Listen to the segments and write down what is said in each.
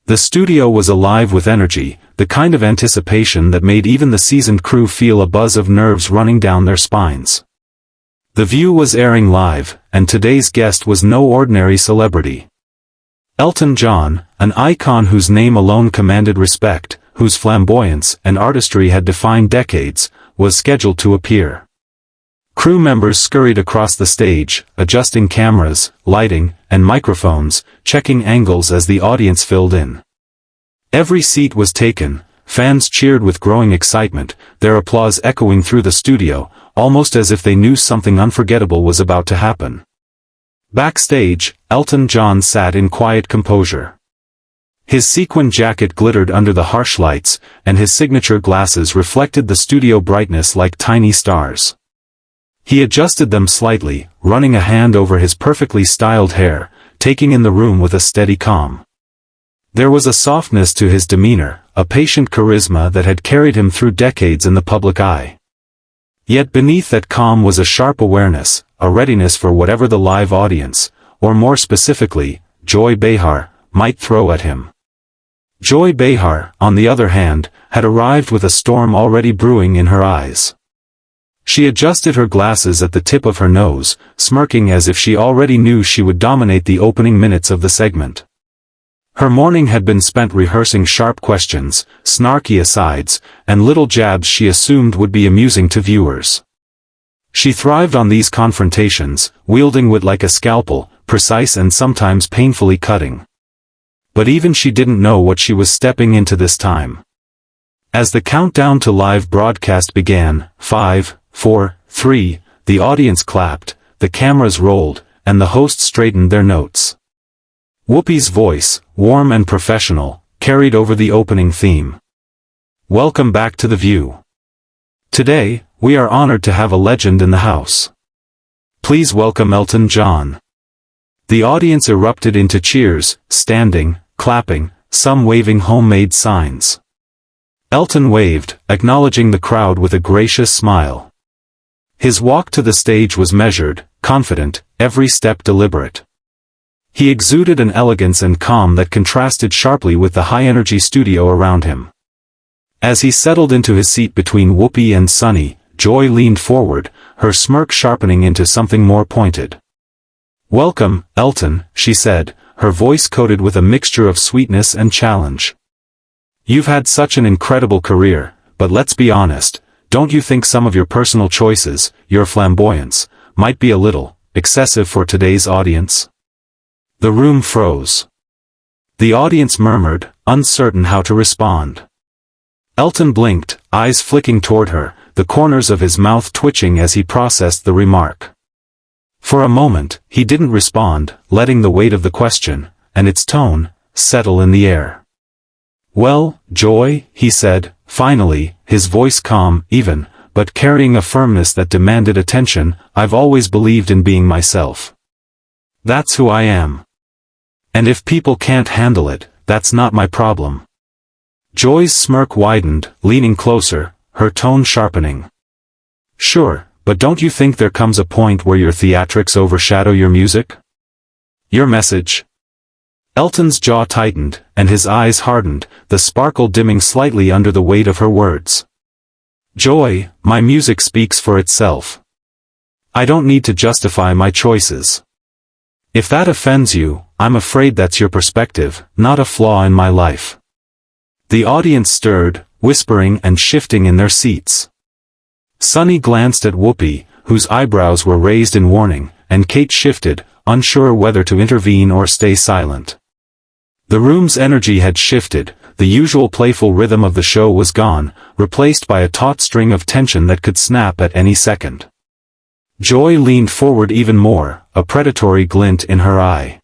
The studio was alive with energy, the kind of anticipation that made even the seasoned crew feel a buzz of nerves running down their spines. The View was airing live, and today's guest was no ordinary celebrity. Elton John, an icon whose name alone commanded respect, whose flamboyance and artistry had defined decades, was scheduled to appear. Crew members scurried across the stage, adjusting cameras, lighting, and microphones, checking angles as the audience filled in. Every seat was taken, fans cheered with growing excitement, their applause echoing through the studio, almost as if they knew something unforgettable was about to happen. Backstage, Elton John sat in quiet composure. His sequin jacket glittered under the harsh lights, and his signature glasses reflected the studio brightness like tiny stars. He adjusted them slightly, running a hand over his perfectly styled hair, taking in the room with a steady calm. There was a softness to his demeanor, a patient charisma that had carried him through decades in the public eye. Yet beneath that calm was a sharp awareness, a readiness for whatever the live audience, or more specifically, Joy Behar, might throw at him. Joy Behar, on the other hand, had arrived with a storm already brewing in her eyes. She adjusted her glasses at the tip of her nose, smirking as if she already knew she would dominate the opening minutes of the segment. Her morning had been spent rehearsing sharp questions, snarky asides, and little jabs she assumed would be amusing to viewers. She thrived on these confrontations, wielding wit like a scalpel, precise and sometimes painfully cutting. But even she didn't know what she was stepping into this time. As the countdown to live broadcast began, 5, 4, 3, the audience clapped, the cameras rolled, and the hosts straightened their notes. Whoopi's voice, warm and professional, carried over the opening theme. Welcome back to The View. Today, we are honored to have a legend in the house. Please welcome Elton John. The audience erupted into cheers, standing, clapping, some waving homemade signs. Elton waved, acknowledging the crowd with a gracious smile. His walk to the stage was measured, confident, every step deliberate. He exuded an elegance and calm that contrasted sharply with the high-energy studio around him. As he settled into his seat between Whoopi and Sonny, Joy leaned forward, her smirk sharpening into something more pointed. "Welcome, Elton," she said, her voice coated with a mixture of sweetness and challenge. "You've had such an incredible career, but let's be honest, don't you think some of your personal choices, your flamboyance, might be a little excessive for today's audience?" The room froze. The audience murmured, uncertain how to respond. Elton blinked, eyes flicking toward her, the corners of his mouth twitching as he processed the remark. For a moment, he didn't respond, letting the weight of the question, and its tone, settle in the air. "Well, Joy," he said, finally, his voice calm, even, but carrying a firmness that demanded attention, "I've always believed in being myself. That's who I am. And if people can't handle it, that's not my problem." Joy's smirk widened, leaning closer, her tone sharpening. "Sure, but don't you think there comes a point where your theatrics overshadow your music? Your message?" Elton's jaw tightened, and his eyes hardened, the sparkle dimming slightly under the weight of her words. "Joy, my music speaks for itself. I don't need to justify my choices. If that offends you, I'm afraid that's your perspective, not a flaw in my life." The audience stirred, whispering and shifting in their seats. Sonny glanced at Whoopi, whose eyebrows were raised in warning, and Kate shifted, unsure whether to intervene or stay silent. The room's energy had shifted, the usual playful rhythm of the show was gone, replaced by a taut string of tension that could snap at any second. Joy leaned forward even more, a predatory glint in her eye.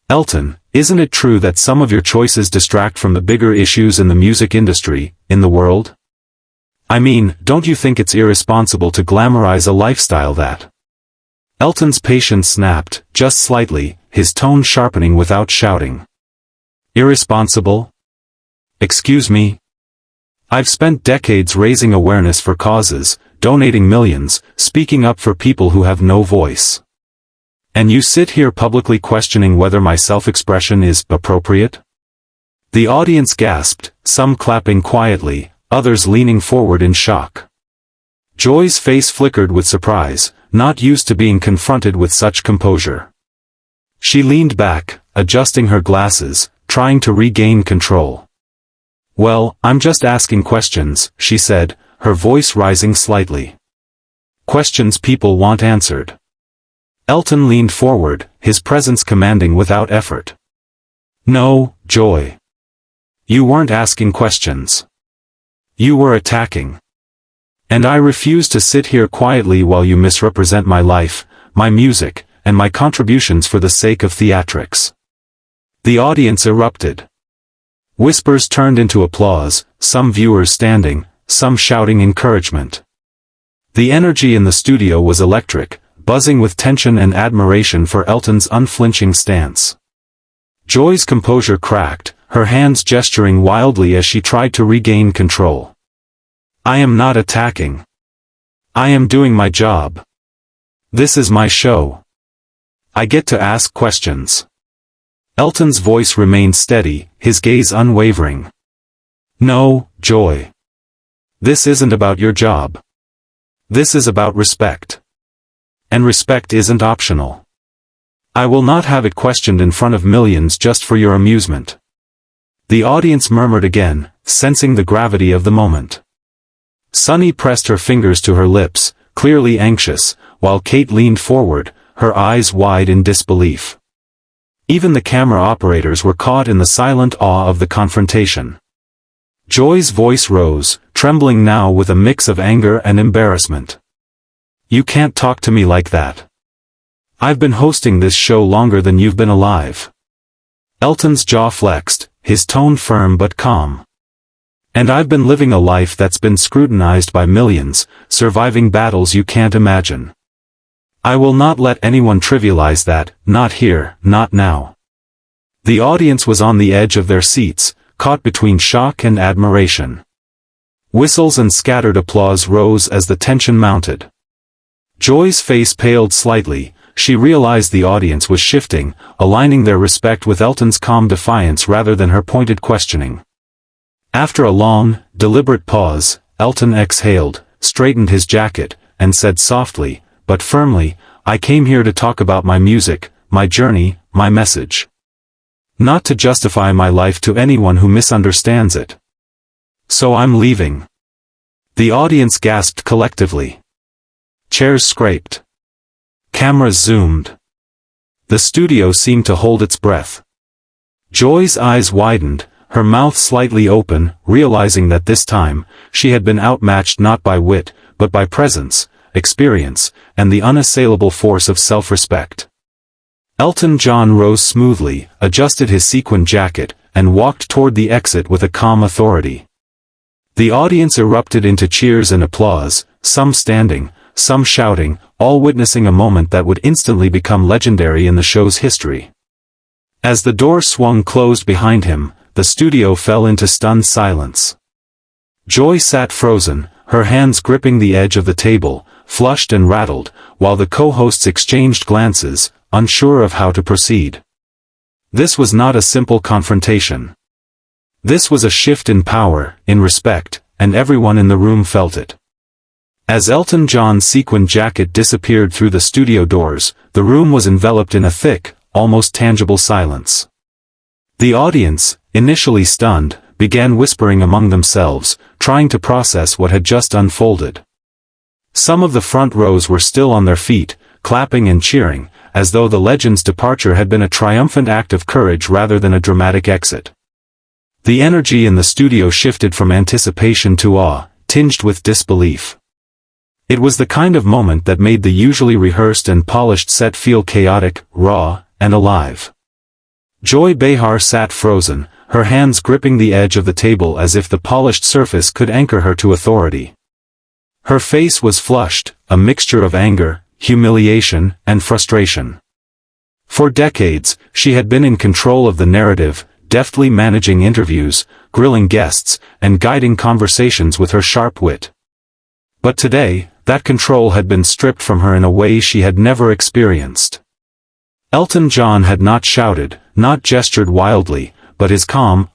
"Elton, isn't it true that some of your choices distract from the bigger issues in the music industry, in the world? I mean, don't you think it's irresponsible to glamorize a lifestyle that—" Elton's patience snapped, just slightly, his tone sharpening without shouting. "Irresponsible? Excuse me? I've spent decades raising awareness for causes, donating millions, speaking up for people who have no voice. And you sit here publicly questioning whether my self-expression is appropriate? The audience gasped, some clapping quietly, others leaning forward in shock. Joy's face flickered with surprise, not used to being confronted with such composure. She leaned back, adjusting her glasses, trying to regain control. "Well, I'm just asking questions," she said, her voice rising slightly. "Questions people want answered." Elton leaned forward, his presence commanding without effort. "No, Joy. You weren't asking questions. You were attacking. And I refuse to sit here quietly while you misrepresent my life, my music, and my contributions for the sake of theatrics." The audience erupted. Whispers turned into applause, some viewers standing, some shouting encouragement. The energy in the studio was electric, buzzing with tension and admiration for Elton's unflinching stance. Joy's composure cracked, her hands gesturing wildly as she tried to regain control. "I am not attacking. I am doing my job. This is my show. I get to ask questions." Elton's voice remained steady, his gaze unwavering. "No, Joy. This isn't about your job. This is about respect. And respect isn't optional. I will not have it questioned in front of millions just for your amusement." The audience murmured again, sensing the gravity of the moment. Sunny pressed her fingers to her lips, clearly anxious, while Kate leaned forward, her eyes wide in disbelief. Even the camera operators were caught in the silent awe of the confrontation. Joy's voice rose, trembling now with a mix of anger and embarrassment. "You can't talk to me like that. I've been hosting this show longer than you've been alive." Elton's jaw flexed, his tone firm but calm. "And I've been living a life that's been scrutinized by millions, surviving battles you can't imagine. I will not let anyone trivialize that, not here, not now." The audience was on the edge of their seats, caught between shock and admiration. Whistles and scattered applause rose as the tension mounted. Joy's face paled slightly, she realized the audience was shifting, aligning their respect with Elton's calm defiance rather than her pointed questioning. After a long, deliberate pause, Elton exhaled, straightened his jacket, and said softly, but firmly, "I came here to talk about my music, my journey, my message. Not to justify my life to anyone who misunderstands it. So I'm leaving." The audience gasped collectively. Chairs scraped. Cameras zoomed. The studio seemed to hold its breath. Joy's eyes widened, her mouth slightly open, realizing that this time, she had been outmatched not by wit, but by presence, experience, and the unassailable force of self-respect. Elton John rose smoothly, adjusted his sequin jacket, and walked toward the exit with a calm authority. The audience erupted into cheers and applause, some standing, some shouting, all witnessing a moment that would instantly become legendary in the show's history. As the door swung closed behind him, the studio fell into stunned silence. Joy sat frozen, her hands gripping the edge of the table, flushed and rattled, while the co-hosts exchanged glances, unsure of how to proceed. This was not a simple confrontation. This was a shift in power, in respect, and everyone in the room felt it. As Elton John's sequin jacket disappeared through the studio doors, the room was enveloped in a thick, almost tangible silence. The audience, initially stunned, began whispering among themselves, trying to process what had just unfolded. Some of the front rows were still on their feet, clapping and cheering, as though the legend's departure had been a triumphant act of courage rather than a dramatic exit. The energy in the studio shifted from anticipation to awe, tinged with disbelief. It was the kind of moment that made the usually rehearsed and polished set feel chaotic, raw, and alive. Joy Behar sat frozen, her hands gripping the edge of the table as if the polished surface could anchor her to authority. Her face was flushed, a mixture of anger, humiliation, and frustration. For decades, she had been in control of the narrative, deftly managing interviews, grilling guests, and guiding conversations with her sharp wit. But today, that control had been stripped from her in a way she had never experienced. Elton John had not shouted, not gestured wildly, but his calm,